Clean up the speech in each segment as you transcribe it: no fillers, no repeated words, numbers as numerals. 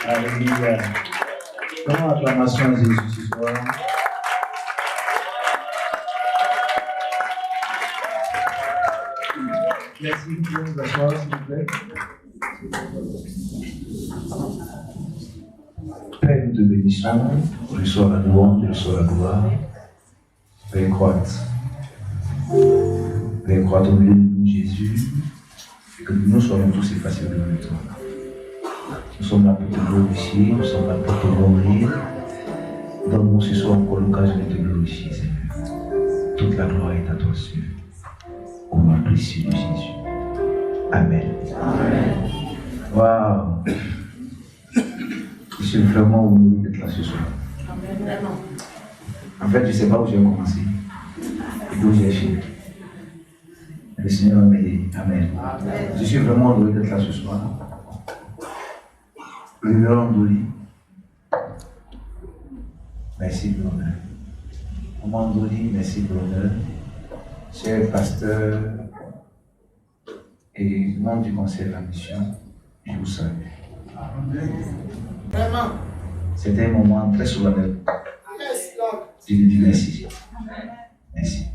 Alléluia. Comment acclamation à Jésus ce soir? Merci, vous pouvez vous asseoir, s'il vous plaît. Père, nous te bénissons. Reçois la louange, reçois la gloire. Père, croître. Père, croître au milieu de nous, Jésus, et que nous soyons tous effacés devant toi. Nous sommes là pour te glorifier, nous sommes là pour te glorifier. Donne-nous ce soir encore l'occasion de te glorifier, Seigneur. Toute la gloire est à toi, Seigneur. Au nom précieux de Jésus. Amen. Amen. Waouh! Je suis vraiment honoré d'être là ce soir. Amen. En fait, je ne sais pas où j'ai commencé et d'où j'ai fini. Le Seigneur m'a aidé. Amen. Amen. Je suis vraiment honoré d'être là ce soir. Révérend Ndoli, merci pour l'honneur. Maman Ndoli, merci pour l'honneur. Cher pasteur et membre du conseil de la mission, je vous salue. Vraiment. C'était un moment très solennel. Je lui dis merci. Merci.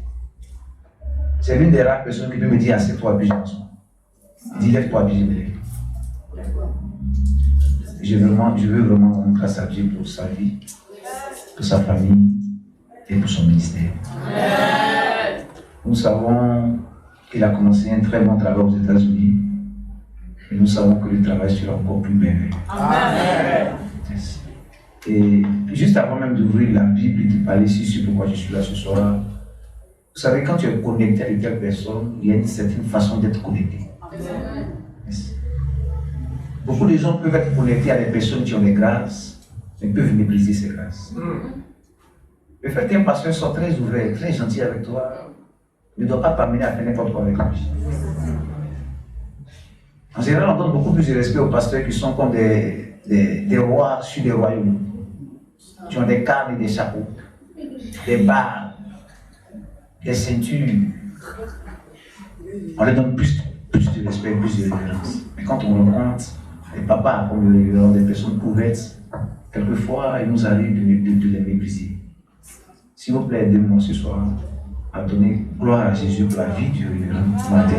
C'est l'une des rares personnes qui peut me dire assieds-toi, puis j'en Il dit lève-toi, puis je me lève. Je veux vraiment rendre grâce à Dieu pour sa vie, pour sa famille et pour son ministère. Nous savons qu'il a commencé un très bon travail aux États-Unis et nous savons que le travail sera encore plus merveilleux. Et juste avant même d'ouvrir la Bible et de parler ici sur pourquoi je suis là ce soir, vous savez, quand tu es connecté à une telle personne, il y a une certaine façon d'être connecté. Beaucoup de gens peuvent être connectés à des personnes qui ont des grâces, mais peuvent mépriser ces grâces. Le fait qu'un pasteur soit très ouvert, très gentil avec toi, ne doit pas t'amener à faire n'importe quoi avec lui. En général, on donne beaucoup plus de respect aux pasteurs qui sont comme des rois sur des royaumes, qui ont des cannes et des chapeaux, des barres, des ceintures. On leur donne plus de respect, plus de révérence. Mais quand on rencontre les papas comme des personnes ouvertes, quelquefois, il nous arrive de les mépriser. S'il vous plaît, aidez-moi ce soir à donner gloire à Jésus pour la vie du révérend Martin.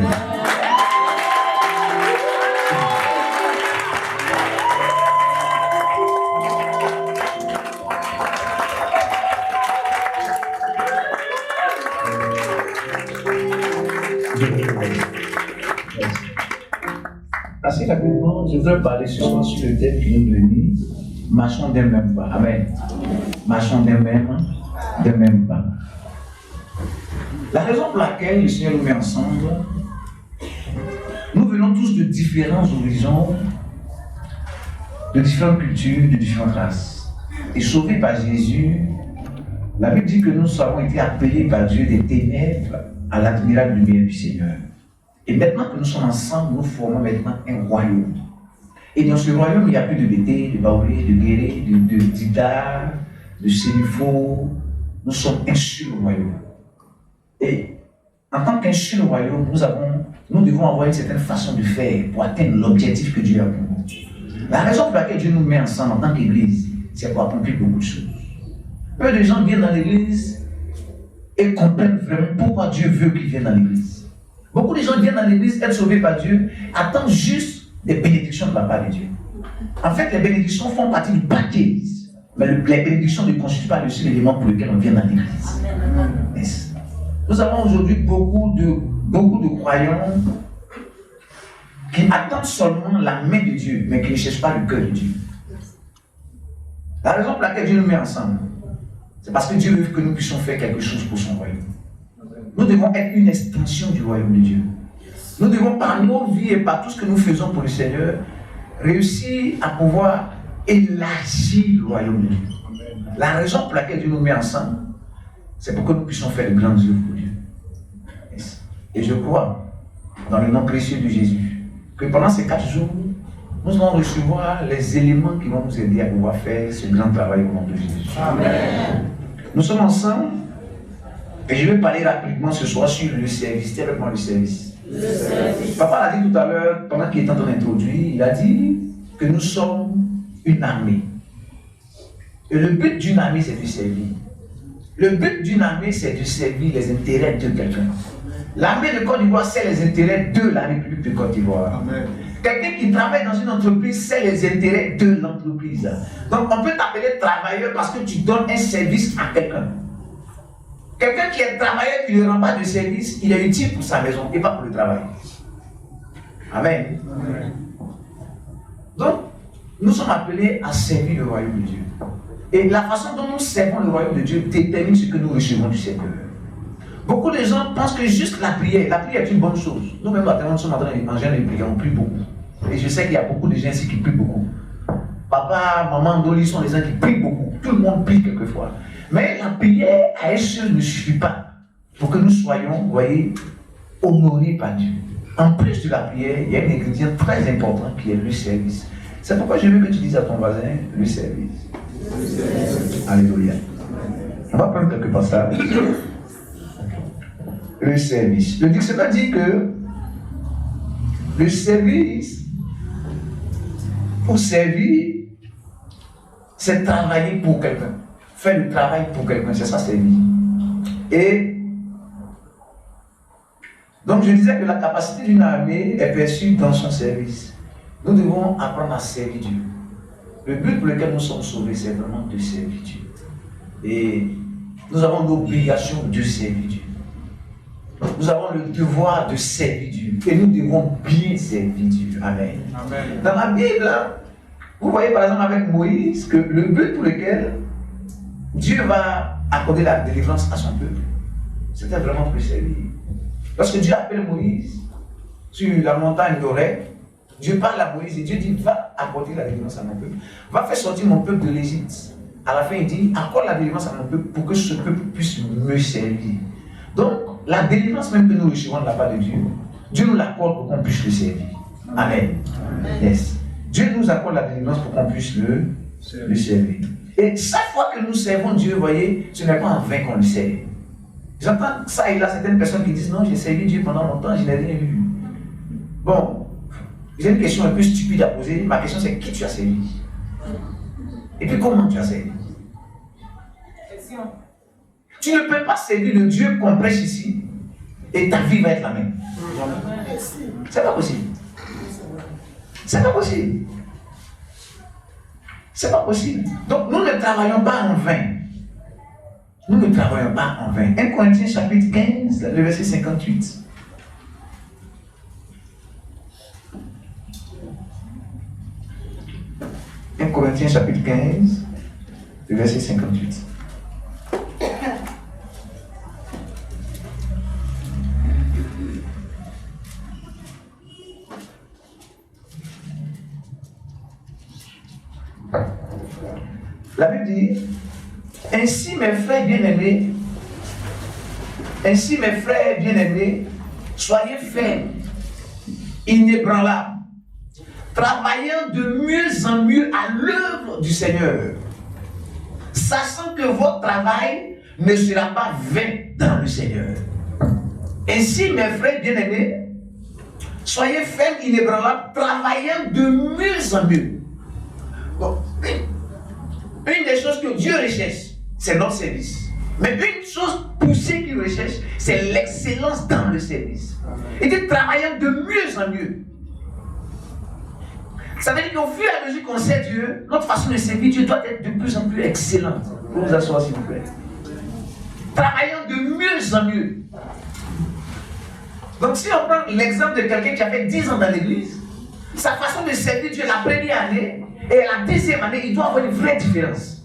Assez rapidement, je voudrais parler ce soir sur le thème qui nous réunit. Marchons d'un même pas. Amen. Marchons d'un même pas. La raison pour laquelle le Seigneur nous met ensemble, nous venons tous de différents horizons, de différentes cultures, de différentes races. Et sauvés par Jésus, la Bible dit que nous avons été appelés par Dieu des ténèbres à l'admirable lumière du Seigneur. Et maintenant que nous sommes ensemble, nous formons maintenant un royaume. Et dans ce royaume, il n'y a plus de Bété, de Baoulé, de Guéré, de Dida, de Sénifo. Nous sommes un seul royaume. Et en tant qu'un seul royaume, nous devons avoir une certaine façon de faire pour atteindre l'objectif que Dieu a pour nous. La raison pour laquelle Dieu nous met ensemble en tant qu'Église, c'est pour accomplir beaucoup de choses. Peu de gens viennent dans l'Église et comprennent vraiment pourquoi Dieu veut qu'ils viennent dans l'Église. Beaucoup de gens viennent dans l'Église, être sauvés par Dieu, attendent juste des bénédictions de la part de Dieu. En fait, les bénédictions font partie du paquet. Mais les bénédictions ne constituent pas le seul élément pour lequel on vient dans l'Église. Nous avons aujourd'hui beaucoup de croyants qui attendent seulement la main de Dieu, mais qui ne cherchent pas le cœur de Dieu. La raison pour laquelle Dieu nous met ensemble, c'est parce que Dieu veut que nous puissions faire quelque chose pour son royaume. Nous devons être une extension du royaume de Dieu. Nous devons, par nos vies et par tout ce que nous faisons pour le Seigneur, réussir à pouvoir élargir le royaume de Dieu. La raison pour laquelle Dieu nous met ensemble, c'est pour que nous puissions faire de grandes œuvres pour Dieu. Et je crois, dans le nom précieux de Jésus, que pendant ces 4 jours, nous allons recevoir les éléments qui vont nous aider à pouvoir faire ce grand travail au nom de Jésus. Amen. Nous sommes ensemble. Et je vais parler rapidement ce soir sur le service. Tiens avec moi le service. Papa l'a dit tout à l'heure, pendant qu'il était en train d'introduire, il a dit que nous sommes une armée. Et le but d'une armée, c'est de servir. Le but d'une armée, c'est de servir les intérêts de quelqu'un. L'armée de Côte d'Ivoire, c'est les intérêts de la République de Côte d'Ivoire. Quelqu'un qui travaille dans une entreprise, c'est les intérêts de l'entreprise. Donc, on peut t'appeler travailleur parce que tu donnes un service à quelqu'un. Quelqu'un qui est travailleur, qui ne rend pas de service, il est utile pour sa maison et pas pour le travail. Amen. Donc, nous sommes appelés à servir le royaume de Dieu. Et la façon dont nous servons le royaume de Dieu détermine ce que nous recevons du Seigneur. Beaucoup de gens pensent que juste la prière est une bonne chose. Nous-mêmes, nous sommes en train de prier, on prie beaucoup. Et je sais qu'il y a beaucoup de gens ici qui prient beaucoup. Papa, maman, Dolly sont des gens qui prient beaucoup. Tout le monde prie quelquefois. Mais la prière à elle seule ne suffit pas pour que nous soyons, vous voyez, honorés par Dieu. En plus de la prière, il y a un ingrédient très important qui est le service. C'est pourquoi je veux que tu dises à ton voisin le service. Alléluia. On va prendre quelques passages. Le service. Le dictionnaire dit que le service, pour servir, c'est travailler pour quelqu'un. Faire le travail pour quelqu'un, c'est ça servir. Et donc je disais que la capacité d'une armée est perçue dans son service. Nous devons apprendre à servir Dieu. Le but pour lequel nous sommes sauvés, c'est vraiment de servir Dieu. Et nous avons l'obligation de servir Dieu. Nous avons le devoir de servir Dieu. Et nous devons bien servir Dieu. Amen. Amen. Dans la Bible, vous voyez par exemple avec Moïse que le but pour lequel Dieu va accorder la délivrance à son peuple, c'était vraiment pour le servir. Lorsque Dieu appelle Moïse sur la montagne d'Horeb, Dieu parle à Moïse et Dieu dit, va apporter la délivrance à mon peuple. Va faire sortir mon peuple de l'Égypte. À la fin, il dit, accorde la délivrance à mon peuple pour que ce peuple puisse me servir. Donc, la délivrance même que nous recevons de la part de Dieu, Dieu nous l'accorde pour qu'on puisse le servir. Amen. Yes. Dieu nous accorde la délivrance pour qu'on puisse le servir. Et chaque fois que nous servons Dieu, vous voyez, ce n'est pas en vain qu'on le sert. J'entends ça et là, certaines personnes qui disent, non, j'ai servi Dieu pendant longtemps, je n'ai rien vu. Bon, j'ai une question un peu stupide à poser. Ma question c'est qui tu as servi? Et puis comment tu as servi? Tu ne peux pas servir le Dieu qu'on prêche ici et ta vie va être la même. C'est pas possible. C'est pas possible. C'est pas possible. Donc nous ne travaillons pas en vain. Nous ne travaillons pas en vain. 1 Corinthiens chapitre 15, le verset 58. 1 Corinthiens chapitre 15, le verset 58. La Bible dit, ainsi mes frères bien-aimés, soyez fermes, inébranlables, travaillant de mieux en mieux à l'œuvre du Seigneur, sachant que votre travail ne sera pas vain dans le Seigneur. Ainsi, mes frères bien-aimés, soyez fermes, inébranlables, travaillant de mieux en mieux. Bon, une des choses que Dieu recherche, c'est notre service. Mais une chose poussée qu'il recherche, c'est l'excellence dans le service. Et de travaillant de mieux en mieux. Ça veut dire qu'au fur et à mesure qu'on sert Dieu, notre façon de servir Dieu doit être de plus en plus excellente. Vous vous asseoir s'il vous plaît. Travaillant de mieux en mieux. Donc si on prend l'exemple de quelqu'un qui a fait 10 ans dans l'église, sa façon de servir Dieu la première année et la deuxième année, il doit avoir une vraie différence.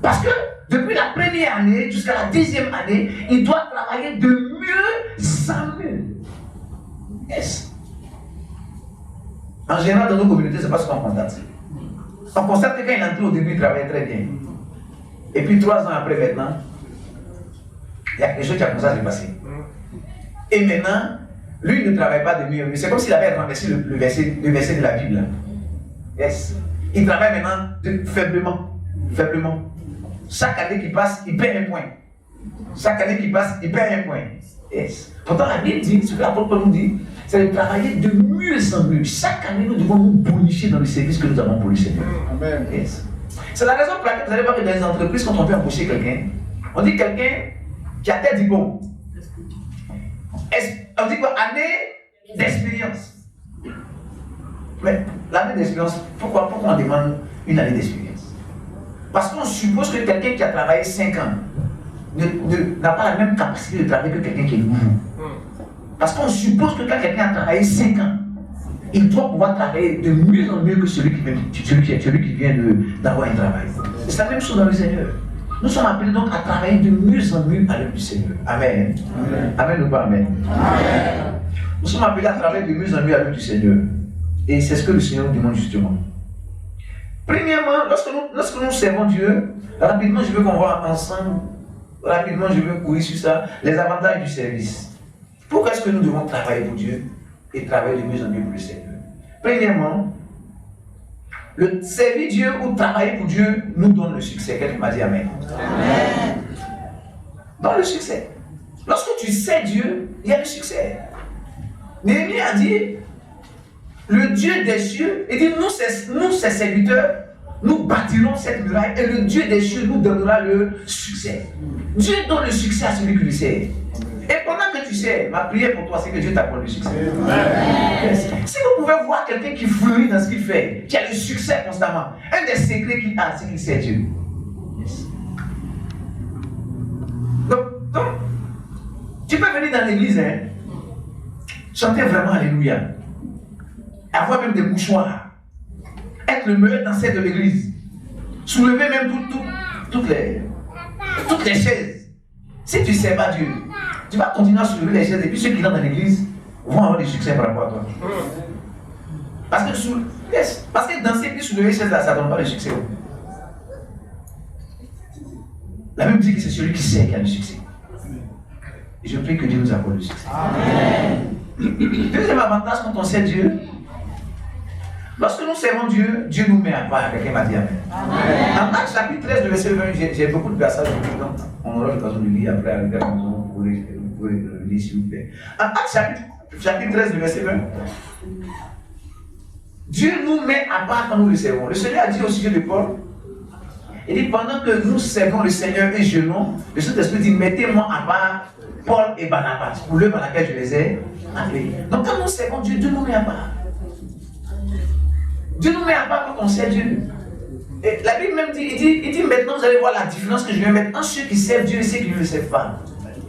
Parce que depuis la première année jusqu'à la deuxième année, il doit travailler de mieux en mieux. Yes. En général, dans nos communautés, c'est pas ce qu'on constate. On constate que quand il est entré au début, il travaillait très bien. Et puis 3 ans après maintenant, il y a quelque chose qui a commencé à se passer. Et maintenant, lui il ne travaille pas de mieux en mieux. C'est comme s'il avait renversé le verset de la Bible. Yes. Il travaille maintenant faiblement. Chaque année qui passe, il perd un point. Chaque année qui passe, il perd un point. Yes. Pourtant, la Bible dit, ce que l'apôtre nous dit, c'est de travailler de mieux en mieux. Chaque année, nous devons nous bonifier dans le service que nous avons pour le Seigneur. Amen. Yes. C'est la raison pour laquelle vous allez voir que dans les entreprises, quand on veut embaucher quelqu'un, on dit quelqu'un qui a tel diplôme. On dit quoi? Année d'expérience. Mais l'année d'expérience, pourquoi on demande une année d'expérience? Parce qu'on suppose que quelqu'un qui a travaillé 5 ans n'a pas la même capacité de travailler que quelqu'un qui est nouveau. Parce qu'on suppose que quand quelqu'un a travaillé 5 ans, il doit pouvoir travailler de mieux en mieux que celui qui vient d'avoir un travail. C'est la même chose dans le Seigneur. Nous sommes appelés donc à travailler de mieux en mieux à l'œuvre du Seigneur. Amen. Amen ou pas Amen? Amen. Nous sommes appelés à travailler de mieux en mieux à l'œuvre du Seigneur. Et c'est ce que le Seigneur nous demande justement. Premièrement, lorsque nous servons Dieu, rapidement je veux qu'on voit ensemble, rapidement je veux courir sur ça, les avantages du service. Pourquoi est-ce que nous devons travailler pour Dieu et travailler de mieux en mieux pour le Seigneur? Premièrement, le servir Dieu ou travailler pour Dieu nous donne le succès. Quelqu'un m'a dit Amen. Amen. Dans le succès. Lorsque tu sais Dieu, il y a le succès. Néhémie a dit, le Dieu des cieux, il dit, nous ses serviteurs, nous bâtirons cette muraille et le Dieu des cieux nous donnera le succès. Dieu donne le succès à celui qui le sait. Et pendant que tu sais, ma prière pour toi, c'est que Dieu t'accorde le succès. Yes. Si vous pouvez voir quelqu'un qui fleurit dans ce qu'il fait, qui a le succès constamment, un des secrets qu'il a, c'est qu'il sait Dieu. Yes. Donc, tu peux venir dans l'église, hein, chanter vraiment Alléluia, avoir même des mouchoirs, être le meilleur danseur de l'église, soulever même toutes les chaises. Si tu ne sais pas Dieu, tu vas continuer à soulever les chaises et puis ceux qui rentrent dans l'église vont avoir du succès par rapport à toi. Parce que danser puis soulever les chaises là, ça ne donne pas le succès. La Bible dit que c'est celui qui sait qui a le succès. Et je prie que Dieu nous accorde le succès. Amen. Deuxième avantage quand on sait Dieu, lorsque nous servons Dieu, Dieu nous met à part. Quelqu'un m'a dit Amen. Dans Actes chapitre 13, le verset 20, j'ai beaucoup de passages donc on aura l'occasion de lire après avec la maison. Vous pouvez le lire s'il vous plaît. En Actes chapitre 13, le verset 20, Dieu nous met à part quand nous le servons. Le Seigneur a dit au sujet de Paul, il dit pendant que nous servons le Seigneur et jeûnons, le Saint-Esprit dit mettez-moi à part Paul et Barnabas pour l'œuvre à laquelle je les ai appelés. Donc quand nous servons Dieu, Dieu nous met à part. Dieu nous met à part quand on sait Dieu. Et la Bible même dit, il dit maintenant vous allez voir la différence que je vais mettre entre ceux qui servent Dieu et ceux qui ne le servent pas.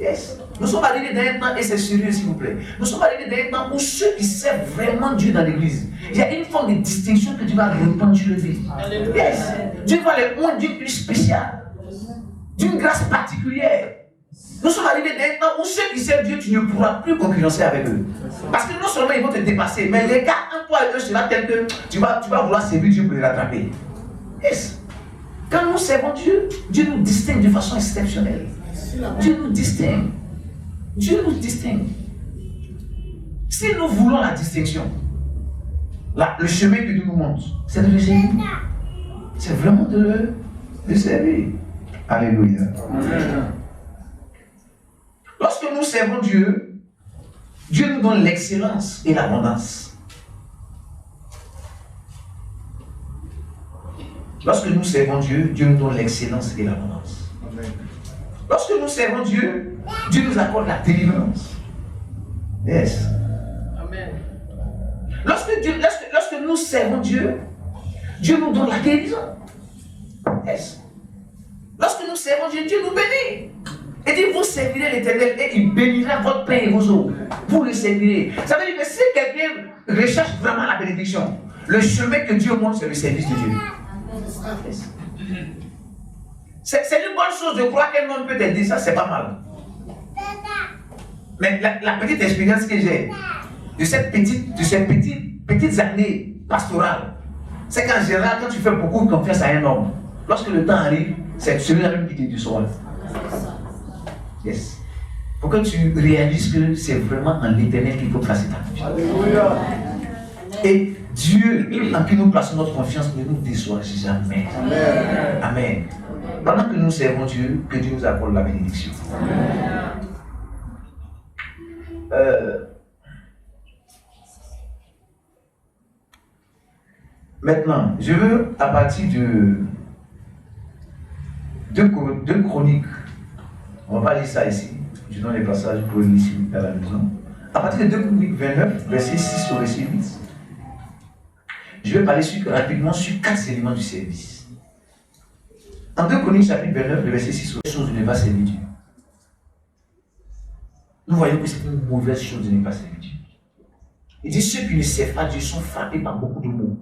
Yes. Nous sommes arrivés dans un temps, et c'est sérieux s'il vous plaît, nous sommes arrivés dans un temps où ceux qui servent vraiment Dieu dans l'église, il y a une forme de distinction que Dieu va répandre sur le vie. Yes. Dieu va les rendre d'une plus spéciale, d'une grâce particulière. Nous sommes arrivés dans un temps où ceux qui servent Dieu, tu ne pourras plus concurrencer avec eux. Parce que non seulement ils vont te dépasser, mais l'écart entre toi et eux sera tel que tu vas vouloir servir Dieu pour les rattraper. Yes. Quand nous servons Dieu, Dieu nous distingue de façon exceptionnelle. Dieu nous distingue. Dieu nous distingue. Si nous voulons la distinction, le chemin que Dieu nous montre, c'est de le servir. C'est vraiment de le servir. Alléluia. Amen. Lorsque nous servons Dieu, Dieu nous donne l'excellence et l'abondance. Lorsque nous servons Dieu, Dieu nous donne l'excellence et l'abondance. Lorsque nous servons Dieu, Dieu nous accorde la délivrance. Yes. Amen. Lorsque nous servons Dieu, Dieu nous donne la guérison. Yes. Lorsque nous servons Dieu, Dieu nous bénit. Et dit, vous servirez l'Éternel et il bénira votre pain et vos eaux. Vous le servirez. Ça veut dire que si quelqu'un recherche vraiment la bénédiction, le chemin que Dieu montre, c'est le service de Dieu. C'est une bonne chose de croire qu'un homme peut t'aider, ça c'est pas mal. Mais la petite expérience que j'ai de ces petites années pastorales, c'est qu'en général, quand tu fais beaucoup de confiance à un homme, lorsque le temps arrive, c'est celui-là même qui te déçoit. Yes. Pour que tu réalises que c'est vraiment en l'Éternel qu'il faut placer ta confiance. Alléluia. Et Dieu, en qui nous plaçons notre confiance, ne nous déçoit jamais. Amen. Amen. Pendant que nous servons Dieu, que Dieu nous accorde la bénédiction. Maintenant, je veux, à partir de deux chroniques, on va pas lire ça ici, je donne les passages pour lire ici à la maison. À partir de 2 Chroniques 29, verset 6 au verset 8, je vais parler rapidement sur 4 éléments du service. En 2 Chroniques chapitre 29, le verset 6, les choses de ne pas servir Dieu. Nous voyons que c'est une mauvaise chose de ne pas servir Dieu. Il dit ceux qui ne servent pas Dieu sont frappés par beaucoup de maux.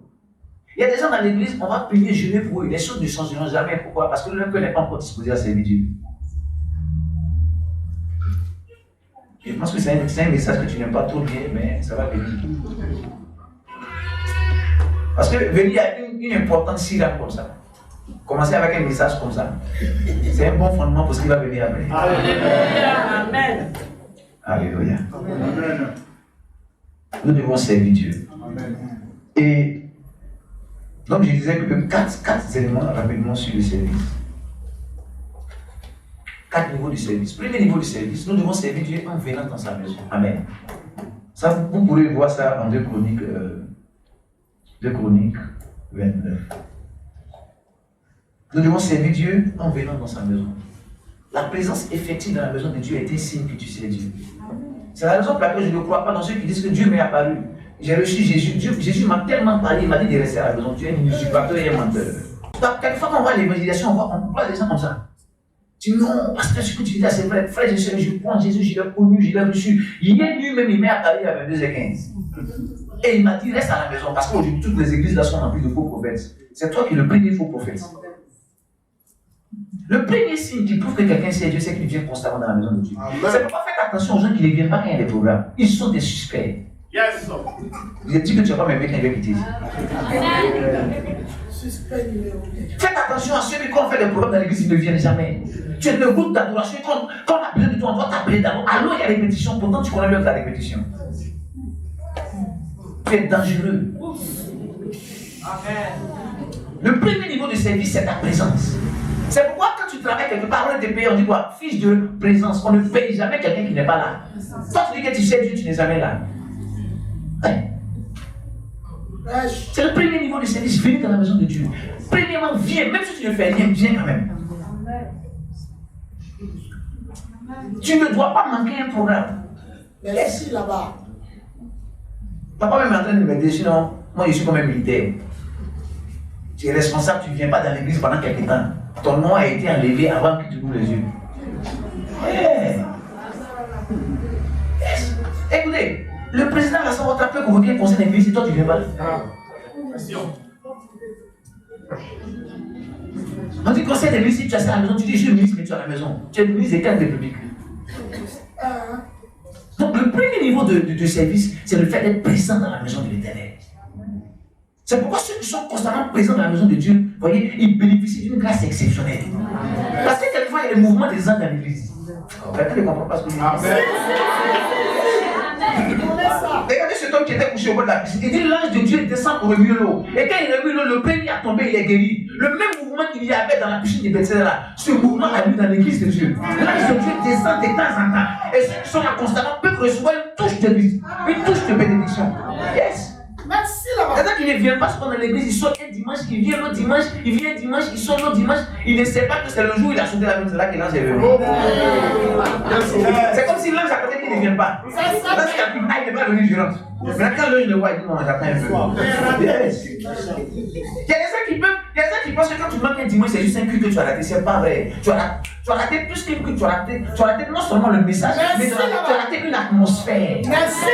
Il y a des gens dans l'église, on va prier, jeûner pour eux. Les choses ne changeront jamais. Pourquoi? Parce que leur cœur n'est pas encore disposé à servir Dieu. Je pense que c'est un message que tu n'aimes pas trop bien, mais ça va venir. Parce que venir, il y a une importance syllabe comme ça. Commencer avec un message comme ça. C'est un bon fondement pour ce qui va venir après. Alléluia. Amen. Alléluia. Amen. Nous devons servir Dieu. Amen. Et donc je disais que 4 éléments rapidement sur le service. 4 niveaux du service. Premier niveau du service, nous devons servir Dieu en venant dans sa maison. Amen. Ça, vous pourrez voir ça en 2 Chroniques 29. Nous devons servir Dieu en venant dans sa maison. La présence effective dans la maison de Dieu est un signe que tu sais Dieu. C'est la raison pour laquelle je ne crois pas dans ceux qui disent que Dieu m'est apparu. J'ai reçu Jésus. Jésus m'a tellement parlé, il m'a dit de rester à la maison. Tu es un usurpateur et un menteur. Quelquefois, quand on voit l'évangélisation, on voit des gens comme ça. Tu dis non, parce que ce que tu dis là, c'est vrai. Frère, je prends Jésus, je l'ai connu, je l'ai reçu. Il est lui-même, il m'est apparu à 22h15. Et il m'a dit reste à la maison. Parce qu'aujourd'hui, toutes les églises là sont remplies de faux prophètes. C'est toi qui es le premier faux prophète. Le premier signe qui prouve que quelqu'un sait Dieu, c'est qu'il vient constamment dans la maison de Dieu. C'est pourquoi faites attention aux gens qui ne viennent pas quand il y a des programmes. Ils sont des suspects. Yes. Vous avez dit que tu ne vas pas m'aimer quand il va quitter ici. Faites attention à ceux qui, quand on fait des programmes dans l'église, ils ne viennent jamais. Tu es le groupe d'adoration. Quand on a besoin de toi, on doit t'appeler d'abord. Alors il y a répétition, pourtant tu connais l'heure de la répétition. Tu es dangereux. Amen. Le premier niveau de service, c'est ta présence. C'est pourquoi quand tu travailles quelque part, on te paye, on dit quoi? Fiche de présence. On ne paye jamais quelqu'un qui n'est pas là. Toi, tu dis que tu sais Dieu, tu n'es jamais là. Ouais. C'est le premier niveau de service. Venez dans la maison de Dieu. Premièrement, viens. Même si tu ne fais rien, viens quand même. Tu ne dois pas manquer un programme. Mais laisse là-bas. Papa même est en train de m'aider, sinon, moi je suis comme un militaire. Tu es responsable, tu ne viens pas dans l'église pendant quelques temps. Ton nom a été enlevé avant que tu ouvres les yeux. Yeah. Yes. Écoutez, le président de l'Assemblée peut convoquer un conseil d'église et toi tu ne viens pas. On dit conseil d'église, si tu es à la maison, tu dis je suis ministre mais tu es à la maison. Tu es le ministre des 4 républiques. Donc le premier niveau de service, c'est le fait d'être présent dans la maison de l'Éternel. C'est pourquoi ceux qui sont constamment présents dans la maison de Dieu, vous voyez, ils bénéficient d'une grâce exceptionnelle. Parce que quelquefois, il y a des mouvements des âmes dans l'église. Quelqu'un ne comprend pas ce que je dis. Regardez cet homme qui était couché au bord de la piscine. Il dit l'ange de Dieu descend pour remuer l'eau. Et quand il remue l'eau, le premier a tombé, il est guéri. Le même mouvement qu'il y avait dans la piscine de Bethesda là, ce mouvement a eu dans l'église de Dieu. L'ange de Dieu descend de temps en temps. Et ceux qui sont là constamment peuvent recevoir une touche de vie, une touche de bénédiction. Yes. Merci là-bas. C'est-à-dire qu'il ne vient pas souvent dans l'église, il sort un dimanche, il vient l'autre dimanche, il vient un dimanche, il sort l'autre dimanche. Il ne sait pas que c'est le jour où il a sauté la main, c'est là que l'ange est venu. C'est comme si l'ange a côté qu'il ne vient pas. L'ange a dit, il n'est pas venu, je rentre. Maintenant, quand l'ange le voit, il dit, non, j'attends un peu. Yes. Il y a des gens qui pensent que quand tu manques un dimanche, c'est juste un culte que tu as raté. C'est pas vrai. Tu as raté plus qu'un culte, tu as raté non seulement le message, mais tu as raté une atmosphère. Merci.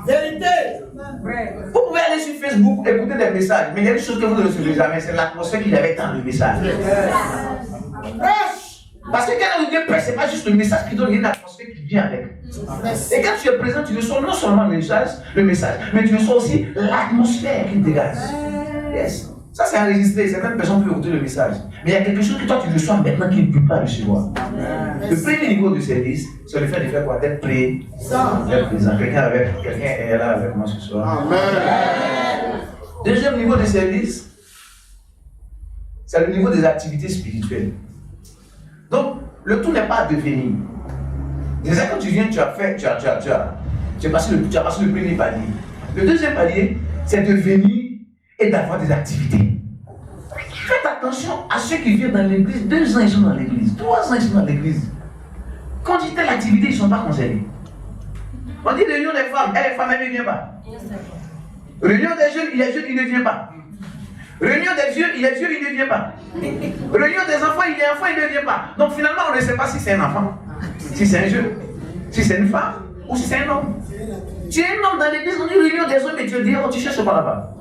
Vérité. Vous pouvez aller sur Facebook, écouter des messages, mais il y a des choses que vous ne recevez jamais, c'est l'atmosphère qu'il y avait dans le message. Parce que quand on dit prêche, ce n'est pas juste le message qui donne, il y a une atmosphère qui vient avec. Et quand tu es présent, tu reçois non seulement le message, mais tu reçois aussi l'atmosphère qu'il dégage. Yes. Ça c'est enregistré, certaines personnes peuvent écouter le message. Mais il y a quelque chose que toi tu reçois maintenant qu'il ne peut pas recevoir. Le premier niveau de service, c'est le fait de faire quoi? D'être présent. Quelqu'un est là avec moi ce soir. Amen. Deuxième niveau de service, c'est le niveau des activités spirituelles. Donc, le tout n'est pas à devenir. Déjà quand tu viens, tu as passé le premier palier. Le deuxième palier, c'est de venir et d'avoir des activités. Faites attention à ceux qui viennent dans l'église. 2 ans, ils sont dans l'église. 3 ans, ils sont dans l'église. Quand il y a telle activité, ils ne sont pas concernés. On dit réunion des femmes, les femmes, elles ne viennent pas. Réunion des jeunes, il est jeune, il ne vient pas. Réunion des vieux, il est vieux, il ne vient pas. Réunion des enfants, il est enfant, il ne vient pas. Donc finalement, on ne sait pas si c'est un enfant, si c'est un jeune, si c'est une femme ou si c'est un homme. Tu es un homme dans l'église, on dit réunion des hommes et tu dis, oh, tu cherches pas là-bas.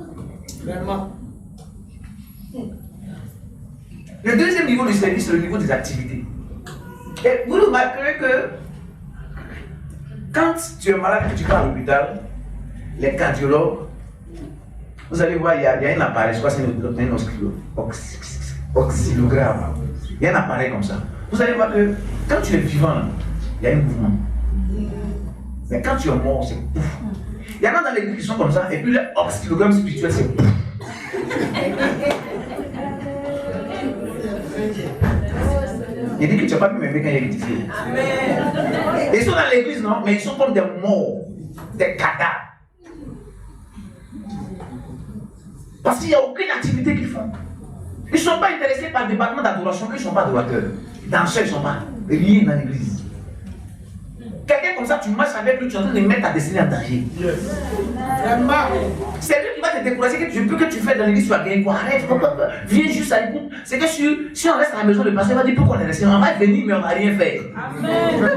Vraiment. Le deuxième niveau du service, c'est le niveau des activités. Et vous remarquerez que quand tu es malade et que tu vas à l'hôpital, les cardiologues, vous allez voir, il y a un appareil, je crois que c'est un oscillogramme. Il y a un appareil comme ça. Vous allez voir que quand tu es vivant, là, il y a un mouvement. Mais quand tu es mort, c'est pouf. Il y en a dans l'église qui sont comme ça, et puis l'oscillogramme spirituel, c'est pouf. Il dit que tu n'as pas pu m'aimer quand il est critiqué. Ils sont dans l'église, non? Mais ils sont comme des morts, des cadavres. Parce qu'il n'y a aucune activité qu'ils font. Ils ne sont pas intéressés par le département d'adoration, ils ne sont pas adorateurs. Danseurs, ils ne sont pas liés dans l'église. Quelqu'un comme ça, tu marches avec lui, tu es en train de mettre ta destinée en danger. C'est lui qui va te décourager, que tu fais dans l'église, tu vas gagner quoi? Arrête, viens juste à l'écoute. C'est que si on reste à la maison, le pasteur va dire pourquoi on est resté. On va venir, mais on ne va rien faire. Amen.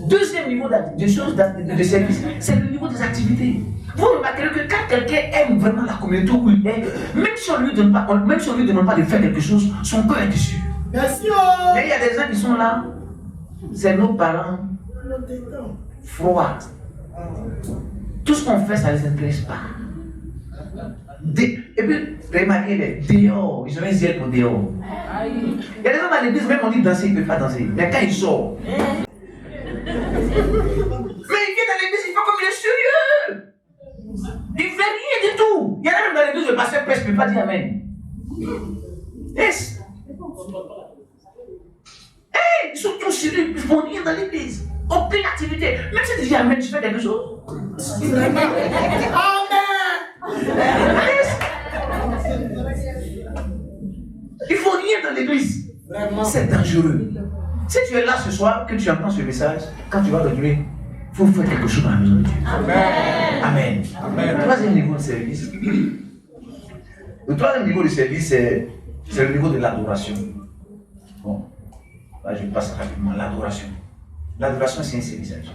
Deuxième niveau de choses de service, c'est le niveau des activités. Vous remarquerez que quand quelqu'un aime vraiment la communauté où il est, même si on ne lui demande pas de faire quelque chose, son cœur est dessus. Merci. Mais il y a des gens qui sont là, c'est nos parents froids. Tout ce qu'on fait, ça ne les intéresse pas. Et puis, remarquez-les, dehors, ils ont un zèle pour dehors. Il y a des gens dans l'église, même on dit danser, ils ne peuvent pas danser. Mais quand ils sortent, mais il vient dans l'église, il fait comme il est sérieux. Il ne fait rien du tout. Il y en a même dans l'église, le pasteur prêche, ne peut pas dire Amen. Yes. Hey, ils sont tous sérieux, ils ne font rien dans l'église. Aucune activité. Même si tu dis Amen, tu fais quelque chose. Amen. Yes. Il ne faut rien dans l'église. C'est dangereux. Si tu es là ce soir, que tu entends ce message, quand tu vas retourner, il faut faire quelque chose dans la maison de Dieu. Amen. Amen. Amen. Troisième niveau de service. Le troisième niveau de service, c'est le niveau de l'adoration. Bon, là je passe rapidement. L'adoration. L'adoration, c'est un service à Dieu.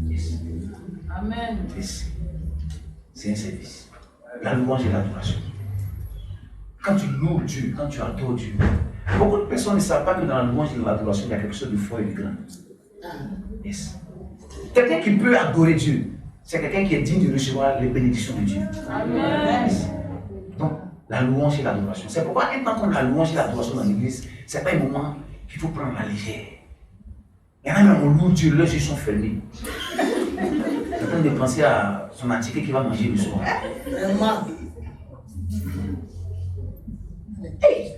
Yes. Amen. Yes. C'est un service. La louange et l'adoration. Quand tu loues Dieu, quand tu adores Dieu, beaucoup de personnes ne savent pas que dans la louange et l'adoration, il y a quelque chose de fort et de grand. Yes. Quelqu'un qui peut adorer Dieu, c'est quelqu'un qui est digne de recevoir les bénédictions de Dieu. Amen. Yes. Donc, la louange et l'adoration. C'est pourquoi un temps comme la louange et l'adoration dans l'église, ce n'est pas un moment qu'il faut prendre à la légère. Il y en a même, on loue Dieu, leurs yeux sont fermés. Il est en train de penser à son antiqué qui va manger le soir. Hey.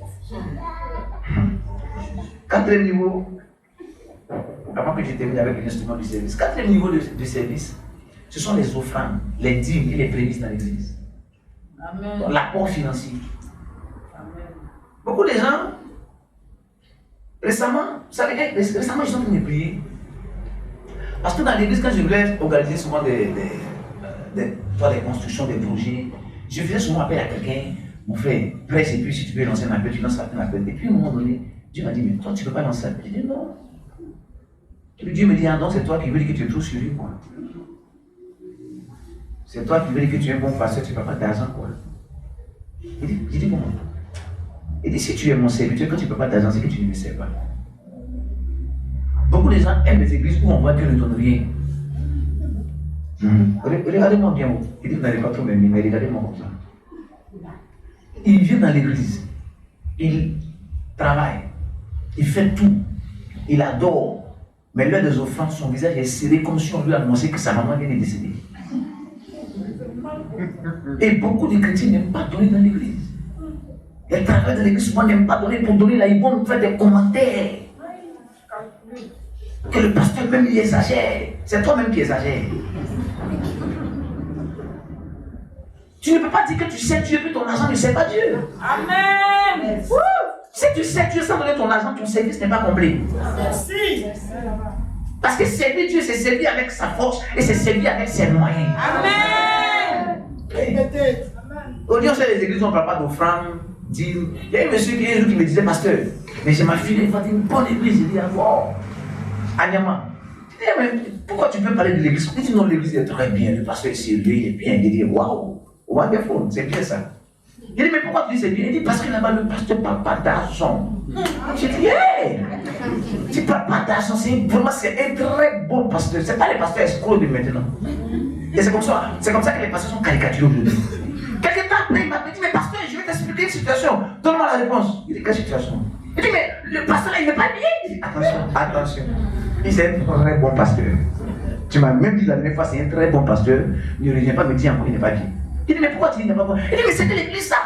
Quatrième niveau, avant que je termine avec l'instrument du service, quatrième niveau de service, ce sont les offrandes, les dîmes et les prémices dans l'église. Amen. L'apport financier. Amen. Beaucoup de gens, récemment, vous savez, récemment, ils sont en train de prier. Parce que dans l'église, quand je voulais organiser souvent des constructions, des projets, je faisais souvent appel à quelqu'un, mon frère, presse, et puis si tu veux lancer un appel, tu lances un appel. Et puis à un moment donné, Dieu m'a dit, mais toi, tu ne peux pas lancer un appel. J'ai dit non. Et puis Dieu me dit, ah non, c'est toi qui veux dire que tu es trop sérieux, quoi. C'est toi qui veux dire que tu es un bon pasteur, tu ne peux pas d'argent, quoi. J'ai dit comment? Il dit, si tu es mon serviteur, quand tu ne peux pas d'argent, c'est que tu ne me sers pas. Beaucoup de gens aiment les églises où on voit Dieu ne donne rien. Regardez-moi bien, il dit, vous n'allez pas trop m'aimer, mais regardez-moi comme ça. Il vient dans l'église, il travaille, il fait tout, il adore, mais l'heure des offrandes, son visage est serré comme si on lui annonçait que sa maman vient de décéder. Et beaucoup de chrétiens n'aiment pas donner dans l'église. Les travailleurs de l'église souvent n'aiment pas donner pour donner là, ils vont faire des commentaires. Que le pasteur même il exagère. C'est toi-même qui exagère. Tu ne peux pas dire que tu sais Dieu, puis ton argent ne sait pas Dieu. Amen. Si tu sais Dieu sans donner ton argent, ton service n'est pas complet. Merci. Parce que servir Dieu, c'est servir avec sa force et c'est servir avec ses moyens. Amen. Répétez. Aujourd'hui, on sait les églises, on ne parle pas d'offrande, dîme. Il y a un monsieur qui me disait, pasteur, mais j'ai ma fille, elle va une bonne église. Il dit, ah bon, Anyama. Je dis, mais pourquoi tu peux parler de l'église? Il dit, non, l'église est très bien, le pasteur est sérieux, il est bien. Il dit, waouh, wonderful, c'est bien ça. Il dit, mais pourquoi tu dis c'est bien? Il dit, parce que là-bas, le pasteur ne parle pas d'argent. J'ai dit, hey, tu ne parles pas d'argent, vraiment, c'est un très bon pasteur. Ce n'est pas les pasteurs escrocs de maintenant. Et c'est comme ça que les pasteurs sont caricaturés aujourd'hui. Quelqu'un temps après, il m'a dit, mais pasteur, je vais t'expliquer une situation. Donne-moi la réponse. Il dit, quelle situation? Il dit, mais le pasteur, il n'est pas bien. Il dit, attention. Il dit, c'est un très bon pasteur. Tu m'as même dit la dernière fois, c'est un très bon pasteur. Ne reviens pas me dire encore, il n'est pas bien. Il dit, mais pourquoi tu dis qu'il n'est pas bon? Il dit, mais c'est que l'église, ça.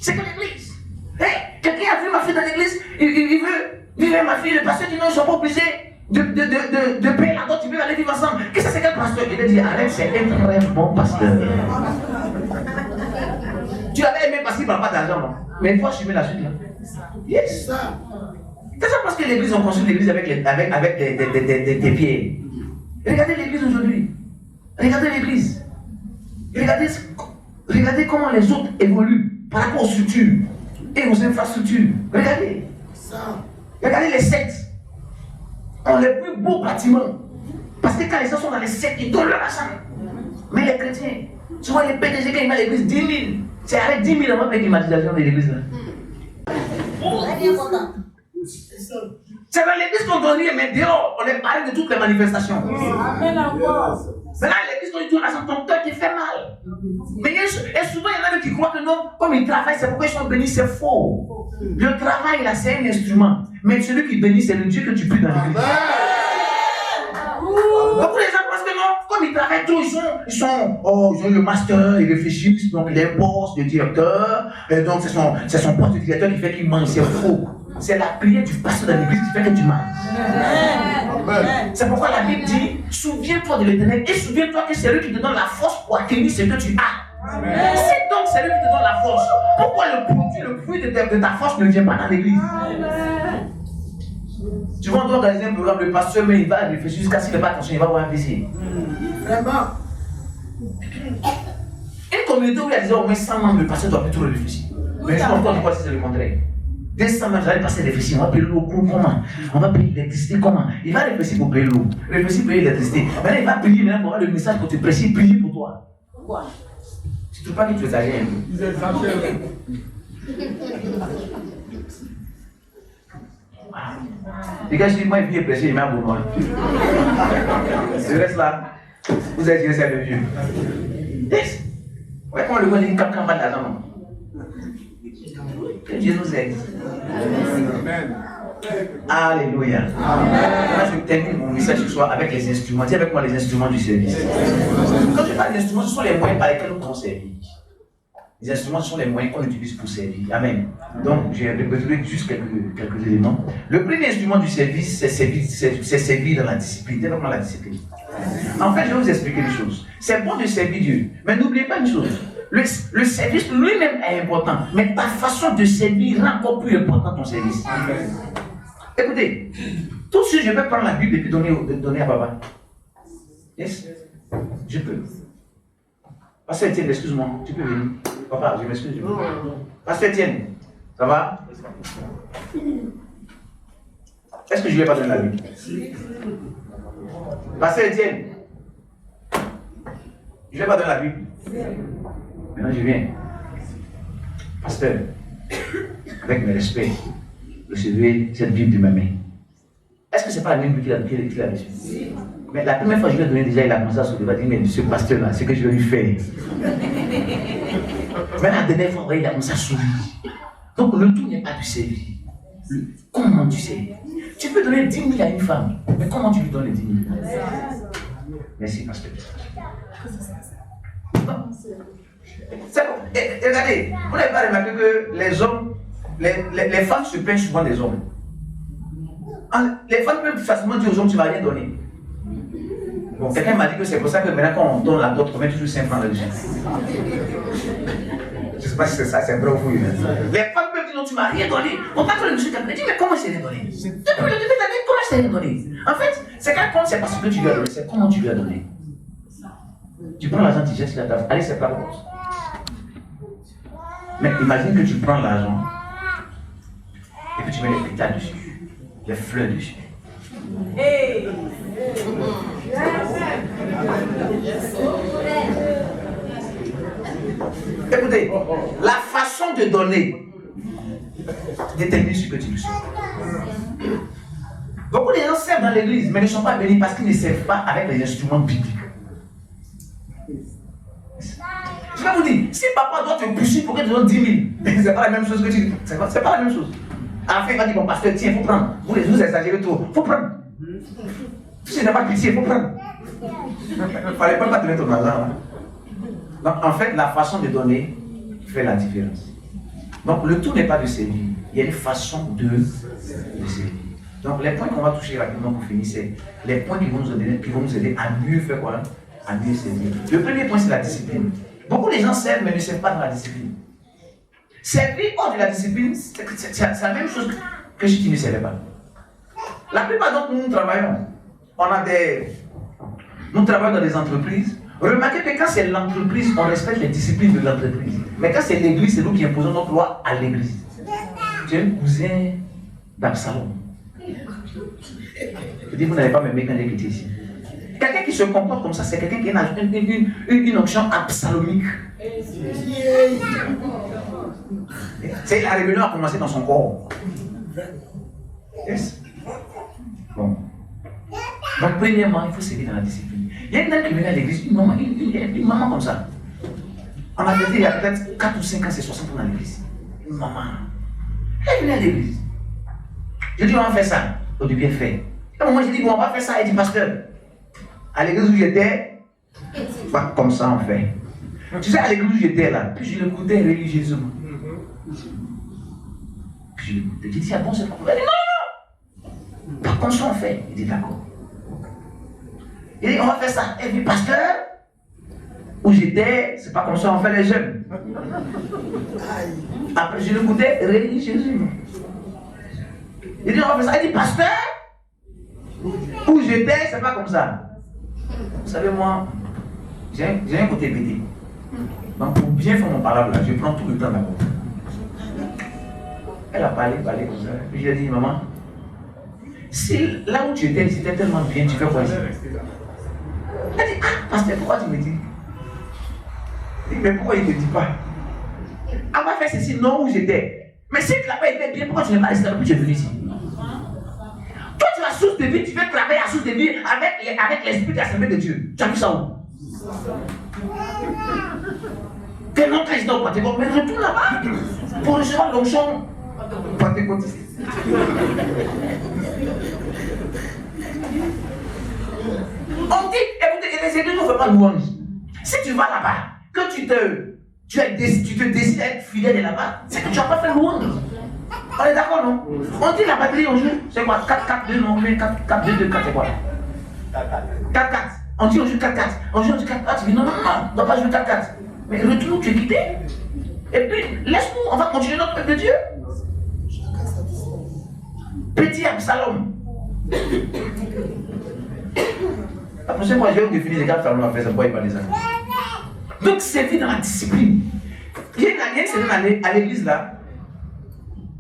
C'est que l'église. Hey, quelqu'un a vu ma fille dans l'église, il veut vivre ma fille. Le pasteur dit, non, ils ne sont pas obligés de payer la dot, ils veulent aller vivre ensemble. Qu'est-ce que c'est qu'un pasteur? Il a dit, arrête, c'est un très bon pasteur. Tu l'avais aimé parce qu'il ne parle pas d'argent, non? Mais il faut assumer la suite, là. Yes. C'est ça parce que l'église, on construit l'église avec des pieds. Regardez l'église aujourd'hui. Regardez l'église. Regardez comment les autres évoluent par rapport aux structures et aux infrastructures. Regardez. Regardez les sectes. On les plus beaux bâtiments. Parce que quand les gens sont dans les sectes, ils donnent leur argent. Mais les chrétiens, tu vois les PDG quand ils mettent l'église 10 000. C'est avec 10 000 avant avec l'imagination de l'église là. C'est dans l'église qu'on donne rien, mais dehors, on est parlé de toutes les manifestations. Amen encore. Maintenant, l'église, quand tu donnes l'argent, ton cœur qui fait mal. Mais et souvent, il y en a qui croient que non, comme ils travaillent, c'est pourquoi ils sont bénis, c'est faux. Le travail, là, c'est un instrument. Mais celui qui bénit, c'est le Dieu que tu pries dans l'église. Beaucoup de gens pensent que non, comme ils travaillent trop, ils ont le master, ils réfléchissent, donc il est un poste de directeur, et donc c'est son poste de directeur qui fait qu'il mange, c'est faux. C'est la prière du pasteur de l'église qui fait que tu manges. C'est pourquoi la Bible dit, souviens-toi de l'Éternel et souviens-toi que c'est lui qui te donne la force pour acquérir ce que tu as. C'est donc c'est lui qui te donne la force. Pourquoi le fruit de ta force ne vient pas dans l'église? Tu vois, on doit organiser un programme, le pasteur, mais il va réfléchir jusqu'à ce qu'il n'ait pas attention, il va avoir un plaisir. Vraiment. Une communauté où il y a déjà au moins 100 membres, le pasteur doit plutôt réfléchir. Mais je comprends pourquoi c'est le contraire. Dès 100 membres, vous allez passer réfléchir, on va payer l'eau comment? On va payer l'électricité comment? Il va réfléchir pour payer l'eau, réfléchir pour payer l'électricité. Maintenant, il va prier maintenant pour avoir le message pour te prêcher, prier pour toi. Pourquoi? Tu ne trouves pas que tu exagères? Ils exagèrent. Les gars, je dis, moi, il vient prêcher, il m'a pour moi. Je reste là. Vous êtes resté le vieux. Yes. Ouais, comment le gars dit, quelqu'un va d'argent. Que Dieu nous aide. Amen. Alléluia. Là, je termine mon message ce soir avec les instruments. Dis avec moi les instruments du service. Quand je parle d'instruments, ce sont les moyens par lesquels nous pouvons servir. Les instruments sont les moyens qu'on utilise pour servir. Amen. Donc, j'ai répété juste quelques éléments. Le premier instrument du service, c'est servir dans la discipline. C'est vraiment la discipline. En fait, je vais vous expliquer une chose. C'est bon de servir Dieu. Mais n'oubliez pas une chose. Le service lui-même est important. Mais ta façon de servir rend encore plus important ton service. Écoutez, tout de suite, je vais prendre la Bible et puis donner à papa. Yes? Je peux. Pasteur Etienne, excuse-moi, tu peux venir. Papa, je m'excuse. Pasteur Etienne, ça va? Est-ce que je ne lui ai pas donné la Bible? Pasteur Etienne, je ne lui ai pas donné la Bible. Maintenant, je viens. Pasteur, avec mes respects, recevez cette Bible de ma main. Est-ce que ce n'est pas la même Bible qu'il a reçue? Mais la première fois que je lui ai donné, déjà, il a commencé à se dire, mais ce pasteur-là, c'est ce que je vais lui faire. Mais la dernière fois, il a commencé à sourire. Donc, le tout n'est pas de servir. Comment tu sais? Tu peux donner 10 000 à une femme, mais comment tu lui donnes les 10 000? Merci, pasteur. C'est bon. Et regardez, vous n'avez pas remarqué que les hommes, les femmes se plaignent souvent des hommes. Les femmes peuvent facilement dire aux hommes, tu ne vas rien donner. Bon, quelqu'un m'a dit que c'est pour ça que maintenant quand on donne la dot, on met toujours 5 francs là-dessus. Je ne sais pas si c'est ça, c'est vrai ou faux. Les femmes peuvent dire non, tu m'as rien donné. On parle de monsieur Capri, dit mais comment je t'ai rien donné? Depuis le début de l'année, comment je t'ai rien donné? En fait, c'est qu'un compte, c'est pas ce que tu lui as donné, c'est comment tu lui as donné. Tu prends l'argent, tu jettes sur la table, allez, c'est pas le compte. Mais imagine que tu prends l'argent et puis tu mets les pétales dessus, les fleurs dessus. Hey. Écoutez, la façon de donner détermine ce que tu reçois. Beaucoup de gens servent dans l'église, mais ne sont pas bénis parce qu'ils ne servent pas avec les instruments bibliques. Je vais vous dire, si papa doit te pousser pour que tu donnes 10 000, c'est pas la même chose que tu dis. C'est pas la même chose. À la fin, il va dire, bon pasteur, tiens, il faut prendre. Vous exagérez trop, il faut prendre. Si tu n'as pas pitié, il faut prendre. Il ne fallait pas te mettre ton argent. Donc, en fait, la façon de donner fait la différence. Donc, le tout n'est pas de servir. Il y a une façon de servir. Donc, les points qu'on va toucher rapidement pour finir, c'est les points qui vont nous aider à mieux faire quoi? À mieux servir. Le premier point, c'est la discipline. Beaucoup de gens servent, mais ne servent pas dans la discipline. Servir hors de la discipline, c'est la même chose que si tu ne servais pas. La plupart d'entre nous, nous travaillons. Nous travaillons dans des entreprises. Remarquez que quand c'est l'entreprise, on respecte les disciplines de l'entreprise. Mais quand c'est l'église, c'est nous qui imposons notre loi à l'église. Tu es un cousin d'Absalom. Je dis, vous n'allez pas m'aimer quand j'ai quitté ici. Quelqu'un qui se comporte comme ça, c'est quelqu'un qui a une onction absalomique. C'est la rébellion a commencé dans son corps. Yes. Bon. Donc, premièrement, il faut servir dans la discipline. Il y a une dame qui venait à l'église, une maman comme ça. On a fait il y a peut-être 4 ou 5 ans, c'est 60 ans dans l'église. Une maman. Elle venait à l'église. Je dis, on va faire ça. Au début, elle fait. À un moment, j'ai dit, bon, on va faire ça. Elle dit, pasteur, à l'église où j'étais, comme ça on fait. Tu sais, à l'église où j'étais là, puis je l'écoutais religieusement. Puis je l'écoutais. J'ai dit, ah bon, c'est pas vrai. Elle dit, non, non. Pas comme ça on fait. Il dit, d'accord. Il dit, on va faire ça. Elle dit, pasteur, où j'étais, c'est pas comme ça on fait les jeunes. Après, je l'écoutais religieusement. Il dit, on va faire ça. Elle dit, pasteur, où j'étais, c'est pas comme ça. Vous savez, moi, j'ai un côté pété. Donc, pour bien faire mon parable là, je prends tout le temps d'abord. Elle a parlé comme ça. Puis je lui ai dit, maman, si là où tu étais, c'était tellement bien, tu fais quoi ici? Elle dit, ah, pasteur, pourquoi tu me dis? Je dis, mais pourquoi il ne te dit pas? On va faire ceci, non, où j'étais. Mais si tu n'as pas été bien, pourquoi tu n'es pas resté là, puis tu es venu ici? Toi, tu as source de vie, tu veux travailler à source de vie avec l'esprit de l'Assemblée de Dieu. Tu as vu ça où? T'es non président au Pentecôte, mais retourne là-bas pour recevoir l'onction pentecôtiste. On dit, écoutez, les églises ne font pas de louange. Si tu vas là-bas, que tu te décides à être fidèle là-bas, c'est que tu n'as pas fait louange. On est d'accord, non? On dit la batterie, on joue, c'est quoi? 4-4-2, non? 4-2-2-4, c'est quoi? 4-4. On dit on joue 4-4. On joue 4-4. Tu dis non, non, non, on ne doit pas jouer 4-4. Mais retourne, tu es quitté. Et puis, laisse-nous, on va continuer notre peuple de Dieu. Petit Absalom. La prochaine fois, je vais vous définir les gars Absalom à faire, ça ne pourrait pas les années. Donc, c'est vu dans la discipline. Il y a une semaine à l'église là.